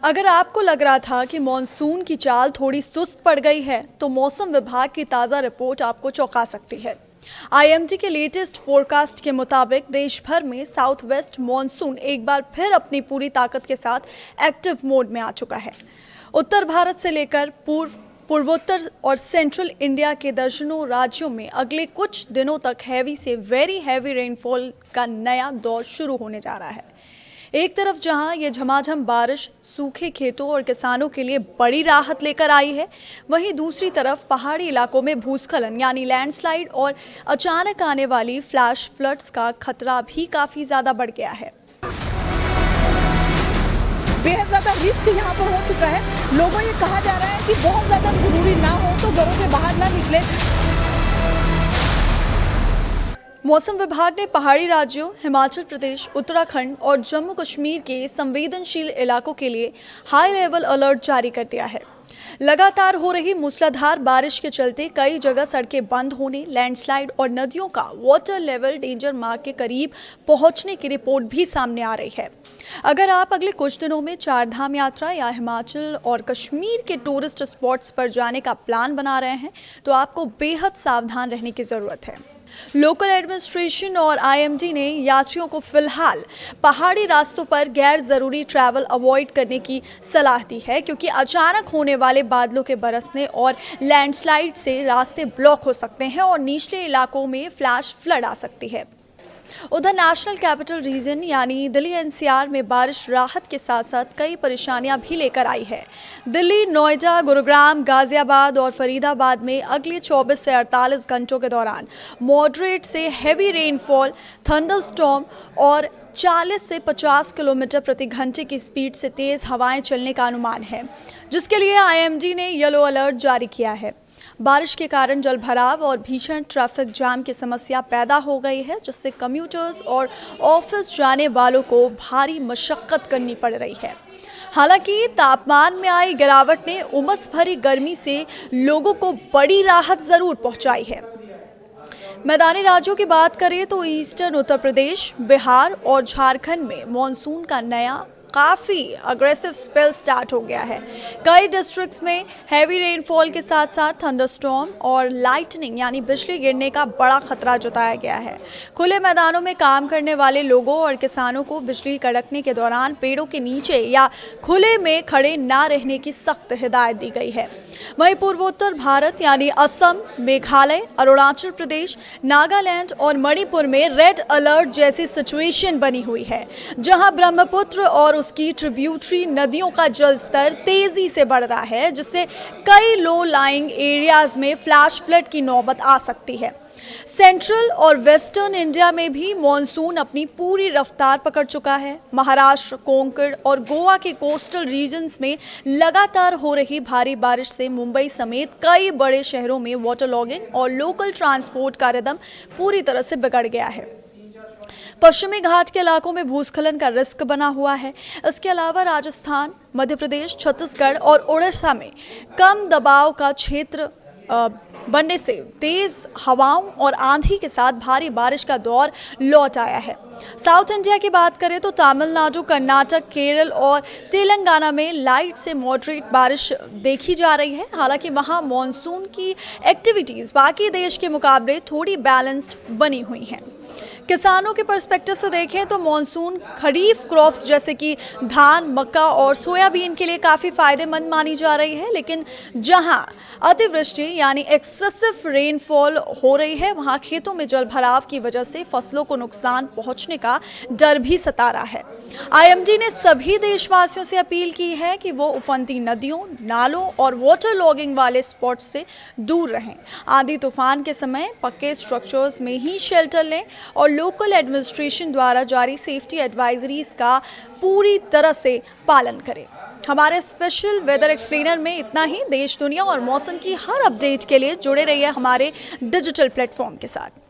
अगर आपको लग रहा था कि मॉनसून की चाल थोड़ी सुस्त पड़ गई है, तो मौसम विभाग की ताज़ा रिपोर्ट आपको चौंका सकती है। आईएमडी के लेटेस्ट फोरकास्ट के मुताबिक देश भर में साउथ वेस्ट मॉनसून एक बार फिर अपनी पूरी ताकत के साथ एक्टिव मोड में आ चुका है। उत्तर भारत से लेकर पूर्वोत्तर और सेंट्रल इंडिया के दर्जनों राज्यों में अगले कुछ दिनों तक हैवी से वेरी हैवी रेनफॉल का नया दौर शुरू होने जा रहा है। एक तरफ जहां ये झमाझम बारिश सूखे खेतों और किसानों के लिए बड़ी राहत लेकर आई है, वहीं दूसरी तरफ पहाड़ी इलाकों में भूस्खलन यानी लैंडस्लाइड और अचानक आने वाली फ्लैश फ्लड्स का खतरा भी काफी ज्यादा बढ़ गया है। बेहद ज्यादा रिस्क यहाँ पर हो चुका है। लोगों ये कहा जा रहा है कि बहुत ज्यादा जरूरी ना हो तो घरों से बाहर ना निकले। मौसम विभाग ने पहाड़ी राज्यों हिमाचल प्रदेश, उत्तराखंड और जम्मू कश्मीर के संवेदनशील इलाकों के लिए हाई लेवल अलर्ट जारी कर दिया है। लगातार हो रही मूसलाधार बारिश के चलते कई जगह सड़कें बंद होने, लैंडस्लाइड और नदियों का वाटर लेवल डेंजर मार्क के करीब पहुंचने की रिपोर्ट भी सामने आ रही है। अगर आप अगले कुछ दिनों में चारधाम यात्रा या हिमाचल और कश्मीर के टूरिस्ट स्पॉट्स पर जाने का प्लान बना रहे हैं, तो आपको बेहद सावधान रहने की ज़रूरत है। लोकल एडमिनिस्ट्रेशन और आईएमडी ने यात्रियों को फिलहाल पहाड़ी रास्तों पर गैर जरूरी ट्रैवल अवॉइड करने की सलाह दी है, क्योंकि अचानक होने वाले बादलों के बरसने और लैंडस्लाइड से रास्ते ब्लॉक हो सकते हैं और निचले इलाकों में फ्लैश फ्लड आ सकती है। उधर नेशनल कैपिटल रीजन यानी दिल्ली एनसीआर में बारिश राहत के साथ साथ कई परेशानियां भी लेकर आई है। दिल्ली, नोएडा, गुरुग्राम, गाजियाबाद और फरीदाबाद में अगले 24 से 48 घंटों के दौरान मॉडरेट से हैवी रेनफॉल, थंडरस्टॉर्म और 40 से 50 किलोमीटर प्रति घंटे की स्पीड से तेज हवाएं चलने का अनुमान है, जिसके लिए आईएमडी ने येलो अलर्ट जारी किया है। बारिश के कारण जलभराव और भीषण ट्रैफिक जाम की समस्या पैदा हो गई है, जिससे कम्यूटर्स और ऑफिस जाने वालों को भारी मशक्कत करनी पड़ रही है। हालांकि तापमान में आई गिरावट ने उमस भरी गर्मी से लोगों को बड़ी राहत जरूर पहुंचाई है। मैदानी राज्यों की बात करें तो ईस्टर्न उत्तर प्रदेश, बिहार और झारखंड में मॉनसून का नया काफ़ी अग्रेसिव स्पेल स्टार्ट हो गया है। कई डिस्ट्रिक्ट्स में हैवी रेनफॉल के साथ साथ थंडरस्टॉर्म और लाइटनिंग यानी बिजली गिरने का बड़ा खतरा जताया गया है। खुले मैदानों में काम करने वाले लोगों और किसानों को बिजली कड़कने के दौरान पेड़ों के नीचे या खुले में खड़े ना रहने की सख्त हिदायत दी गई है। वहीं पूर्वोत्तर भारत यानी असम, मेघालय, अरुणाचल प्रदेश, नागालैंड और मणिपुर में रेड अलर्ट जैसी सिचुएशन बनी हुई है, जहां ब्रह्मपुत्र और उसकी ट्रिब्यूटरी नदियों का जलस्तर तेजी से बढ़ रहा है, जिससे कई लो लाइंग एरियाज में फ्लैश फ्लड की नौबत आ सकती है। सेंट्रल और वेस्टर्न इंडिया में भी मॉनसून अपनी पूरी रफ्तार पकड़ चुका है। महाराष्ट्र, कोंकण और गोवा के कोस्टल रीजन्स में लगातार हो रही भारी बारिश से मुंबई समेत कई बड़े शहरों में वाटर लॉगिंग और लोकल ट्रांसपोर्ट का रिदम पूरी तरह से बिगड़ गया है। पश्चिमी घाट के इलाकों में भूस्खलन का रिस्क बना हुआ है। इसके अलावा राजस्थान, मध्य प्रदेश, छत्तीसगढ़ और उड़ीसा में कम दबाव का क्षेत्र बनने से तेज हवाओं और आंधी के साथ भारी बारिश का दौर लौट आया है। साउथ इंडिया की बात करें तो तमिलनाडु, कर्नाटक, केरल और तेलंगाना में लाइट से मॉडरेट बारिश देखी जा रही है। हालांकि वहां मॉनसून की एक्टिविटीज़ बाकी देश के मुकाबले थोड़ी बैलेंस्ड बनी हुई हैं। किसानों के पर्सपेक्टिव से देखें तो मॉनसून खरीफ क्रॉप्स जैसे कि धान, मक्का और सोयाबीन के लिए काफ़ी फायदेमंद मानी जा रही है, लेकिन जहां अतिवृष्टि यानी एक्सेसिव रेनफॉल हो रही है, वहां खेतों में जलभराव की वजह से फसलों को नुकसान पहुंचने का डर भी सता रहा है। आईएमडी ने सभी देशवासियों से अपील की है कि वो उफनती नदियों, नालों और वाटर लॉगिंग वाले स्पॉट्स से दूर रहें। आंधी तूफान के समय पक्के स्ट्रक्चर्स में ही शेल्टर लें और लोकल एडमिनिस्ट्रेशन द्वारा जारी सेफ्टी एडवाइजरीज का पूरी तरह से पालन करें। हमारे स्पेशल वेदर एक्सप्लेनर में इतना ही। देश, दुनिया और मौसम की हर अपडेट के लिए जुड़े रहिए हमारे डिजिटल प्लेटफॉर्म के साथ।